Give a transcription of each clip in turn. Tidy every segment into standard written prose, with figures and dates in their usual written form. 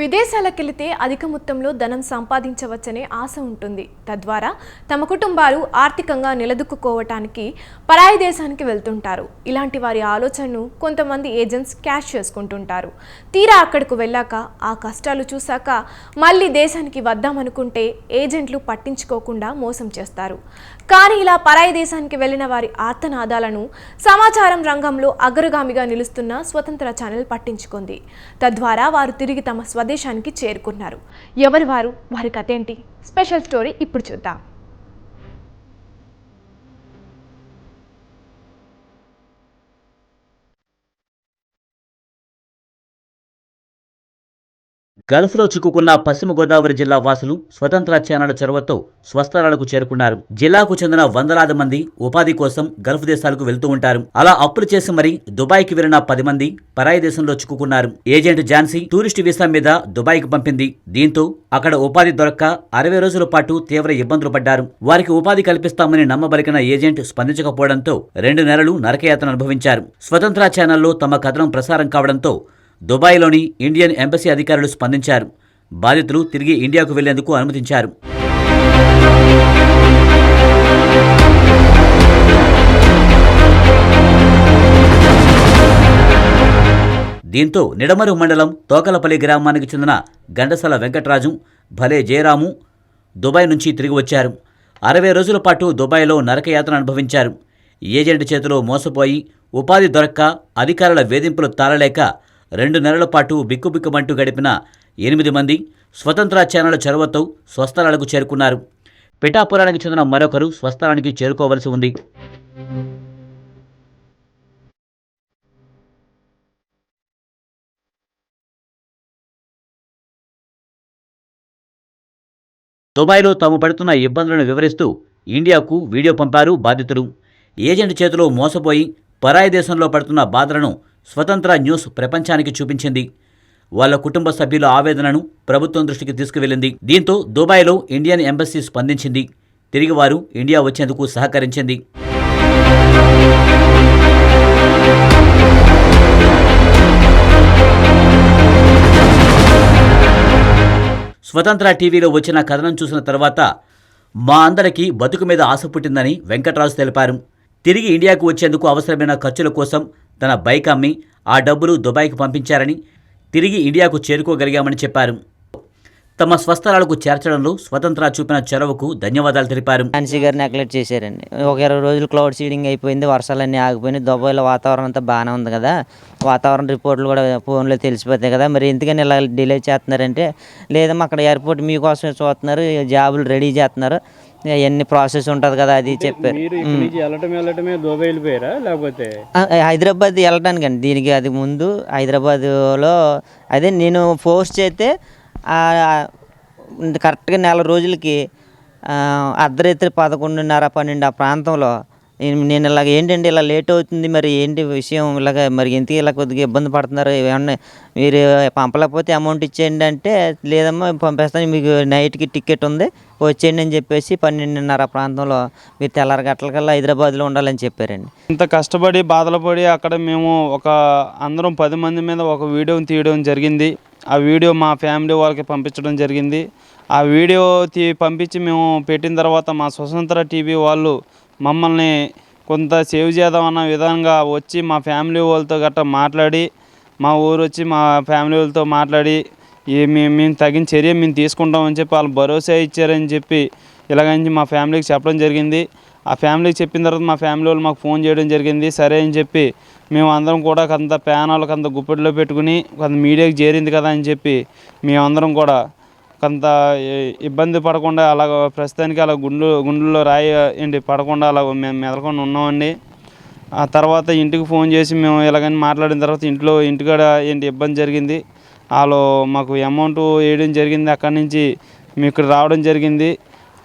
విదేశాలకెళితే అధిక మొత్తంలో ధనం సంపాదించవచ్చనే ఆశ ఉంటుంది. తద్వారా తమ కుటుంబాలు ఆర్థికంగా నిలదొక్కుకోవటానికి పరాయి దేశానికి వెళ్తుంటారు. ఇలాంటి వారి ఆలోచనను కొంతమంది ఏజెంట్స్ క్యాష్ చేసుకుంటుంటారు. తీరా అక్కడకు వెళ్ళాక ఆ కష్టాలు చూశాక మళ్ళీ దేశానికి వద్దామనుకుంటే ఏజెంట్లు పట్టించుకోకుండా మోసం చేస్తారు. కానీ ఇలా పరాయి దేశానికి వెళ్ళిన వారి ఆర్తనాదాలను సమాచారం రంగంలో అగ్రగామిగా నిలుస్తున్న స్వతంత్ర ఛానల్ పట్టించుకుంది. తద్వారా వారు తిరిగి తమ స్వదేశానికి చేరుకున్నారు. ఎవరు వారు, వారి కథ ఏంటి? స్పెషల్ స్టోరీ ఇప్పుడు చూద్దాం. గల్ఫ్లో చిక్కుకున్న పశ్చిమ గోదావరి జిల్లా వాసులు స్వతంత్ర ఛానల్ చొరవతో స్వస్థలాలకు చేరుకున్నారు. జిల్లాకు చెందిన వందలాది మంది ఉపాధి కోసం గల్ఫ్ దేశాలకు వెళ్తూ ఉంటారు. అలా అప్పులు చేసి మరీ దుబాయ్కి వెళ్లిన 10 మంది పరాయి దేశంలో చిక్కుకున్నారు. ఏజెంట్ ఝాన్సీ టూరిస్టు వీసా మీద దుబాయ్కి పంపింది. దీంతో అక్కడ ఉపాధి దొరక్క 60 రోజుల పాటు తీవ్ర ఇబ్బందులు పడ్డారు. వారికి ఉపాధి కల్పిస్తామని నమ్మబలికిన ఏజెంట్ స్పందించకపోవడంతో 2 నెలలు నరకయాతన అనుభవించారు. స్వతంత్ర ఛానల్లో తమ కథనం ప్రసారం కావడంతో దుబాయ్లోని ఇండియన్ ఎంబసీ అధికారులు స్పందించారు. బాధితులు తిరిగి ఇండియాకు వెళ్లేందుకు అనుమతించారు. దీంతో నిడమరు మండలం తోకలపల్లి గ్రామానికి చెందిన గండసల వెంకటరాజు, భలే జయరాము దుబాయ్ నుంచి తిరిగి వచ్చారు. 60 రోజుల పాటు దుబాయ్లో నరకయాతన అనుభవించారు. ఏజెంట్ చేతిలో మోసపోయి ఉపాధి దొరక్క అధికారుల వేధింపులు తాళలేక 2 నెలల పాటు బిక్కుబిక్కుమంటూ గడిపిన 8 మంది స్వతంత్ర ఛానల్ చొరవతో స్వస్థలాలకు చేరుకున్నారు. పిఠాపురానికి చెందిన మరొకరు స్వస్థలానికి చేరుకోవలసి ఉంది. దుబాయ్లో తాము పడుతున్న ఇబ్బందులను వివరిస్తూ ఇండియాకు వీడియో పంపారు బాధితులు. ఏజెంట్ చేతిలో మోసపోయి పరాయి దేశంలో పడుతున్న బాధలను స్వతంత్ర న్యూస్ ప్రపంచానికి చూపించింది. వాళ్ళ కుటుంబ సభ్యుల ఆవేదనను ప్రభుత్వం దృష్టికి తీసుకువెళ్లింది. దీంతో దుబాయ్లో ఇండియన్ ఎంబసీ స్పందించింది. తిరిగి వారు ఇండియా వచ్చేందుకు సహకరించింది. స్వతంత్ర టీవీలో వచ్చిన కథనం చూసిన తర్వాత మా అందరికీ బతుకు మీద ఆశ పుట్టిందని వెంకటరాజు తెలిపారు. తిరిగి ఇండియాకు వచ్చేందుకు అవసరమైన ఖర్చుల కోసం తన బైక్ అమ్మి ఆ డబ్బులు దుబాయ్కి పంపించారని, తిరిగి ఇండియాకు చేరుకోగలిగామని చెప్పారు. తమ స్వస్థలాలకు చేర్చడంలో స్వతంత్ర చూపిన చొరవకు ధన్యవాదాలు తెలిపారు. ఝాన్సీ గారు నెగ్లెక్ట్ చేశారండి. ఒక 20 రోజులు క్లౌడ్ సీడింగ్ అయిపోయింది, వర్షాలన్నీ ఆగిపోయినాయి. దుబాయ్లో వాతావరణం అంతా బాగానే ఉంది కదా, వాతావరణ రిపోర్ట్లు కూడా ఫోన్లో తెలిసిపోతాయి కదా, మరి ఎందుకని ఇలా డిలే చేస్తున్నారంటే, లేదమ్మా అక్కడ ఎయిర్పోర్ట్ మీకోసమే చూస్తున్నారు, జాబులు రెడీ చేస్తున్నారు, ఎన్ని ప్రాసెస్ ఉంటుంది కదా అది చెప్పారు. హైదరాబాద్ వెళ్ళడానికి అండి. దీనికి అది ముందు హైదరాబాద్లో అదే నేను ఫోర్స్ చేస్తే కరెక్ట్గా 4 రోజులకి అర్ధరాత్రి 11:30-12 ఆ ప్రాంతంలో నేను ఇలాగ ఏంటంటే ఇలా లేట్ అవుతుంది, మరి ఏంటి విషయం, ఇలాగ మరి ఎందుకు ఇలా కొద్దిగా ఇబ్బంది పడుతున్నారు, ఏమన్నా మీరు పంపలేకపోతే అమౌంట్ ఇచ్చేయండి అంటే, లేదమ్మా పంపిస్తాను, మీకు నైట్కి టికెట్ ఉంది వచ్చేయండి అని చెప్పేసి 12:30 ప్రాంతంలో మీరు తెల్లారి గంటలకల్లా హైదరాబాద్లో ఉండాలని చెప్పారండి. ఇంత కష్టపడి బాధలు పడి అక్కడ మేము అందరం 10 మంది మీద ఒక వీడియోని తీయడం జరిగింది. ఆ వీడియో మా ఫ్యామిలీ వాళ్ళకి పంపించడం జరిగింది. ఆ వీడియో పంపించి మేము పెట్టిన తర్వాత మా స్వతంత్ర టీవీ వాళ్ళు మమ్మల్ని కొంత సేవ్ చేద్దామన్న విధంగా వచ్చి మా ఫ్యామిలీ వాళ్ళతో గట్రా మాట్లాడి, మా ఊరు వచ్చి మా ఫ్యామిలీ వాళ్ళతో మాట్లాడి మేము తగిన చర్య మేము తీసుకుంటామని చెప్పి వాళ్ళు భరోసా ఇచ్చారని చెప్పి ఇలాగని మా ఫ్యామిలీకి చెప్పడం జరిగింది. ఆ ఫ్యామిలీకి చెప్పిన తర్వాత మా ఫ్యామిలీ వాళ్ళు మాకు ఫోన్ చేయడం జరిగింది. సరే అని చెప్పి మేము అందరం కూడా కొంత ప్యానాలకు అంత గుప్పెట్లో పెట్టుకుని కొంత మీడియాకి చేరింది కదా అని చెప్పి మేమందరం కూడా కొంత ఇబ్బంది పడకుండా అలాగ ప్రస్తుతానికి అలా గుండెల్లో రాయి ఏంటి పడకుండా అలా మేము మెదలకుండా ఉన్నామండి. ఆ తర్వాత ఇంటికి ఫోన్ చేసి మేము ఇలాగని మాట్లాడిన తర్వాత ఇంటికాడ ఏంటి ఇబ్బంది జరిగింది. వాళ్ళు మాకు అమౌంట్ వేయడం జరిగింది. అక్కడి నుంచి మేము ఇక్కడ రావడం జరిగింది.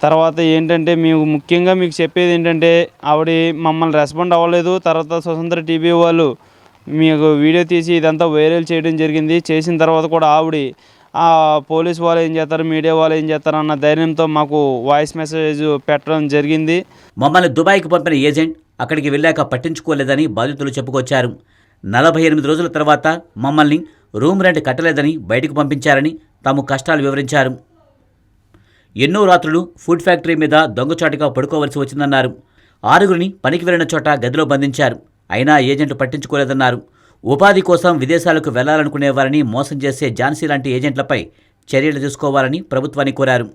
తర్వాత ఏంటంటే ముఖ్యంగా మీకు చెప్పేది ఏంటంటే, ఆవిడ మమ్మల్ని రెస్పాండ్ అవ్వలేదు. తర్వాత స్వతంత్ర టీవీ వాళ్ళు మీకు వీడియో తీసి ఇదంతా వైరల్ చేయడం జరిగింది. చేసిన తర్వాత కూడా ఆవిడ పోలీస్ వాళ్ళు ఏం చేస్తారు, మీడియా వాళ్ళు ఏం చేస్తారు అన్న ధైర్యంతో మాకు వాయిస్ మెసేజ్ పెట్టడం జరిగింది. మమ్మల్ని దుబాయ్కి పంపిన ఏజెంట్ అక్కడికి వెళ్ళాక పట్టించుకోలేదని బాధితులు చెప్పుకొచ్చారు. 48 రోజుల తర్వాత మమ్మల్ని రూమ్ రెంట్ కట్టలేదని బయటకు పంపించారని తాము కష్టాలు వివరించారు. ఎన్నో రాత్రులు ఫుడ్ ఫ్యాక్టరీ మీద దొంగచాటుగా పడుకోవలసి వచ్చిందన్నారు. 6గురిని పనికి వెళ్లిన చోట గదిలో బంధించారు. అయినా ఏజెంట్లు పట్టించుకోలేదన్నారు. ఉపాధి కోసం విదేశాలకు వెళ్లాలనుకునేవారిని మోసం చేసే ఝాన్సీ లాంటి ఏజెంట్లపై చర్యలు తీసుకోవాలని ప్రభుత్వాన్ని కోరారు.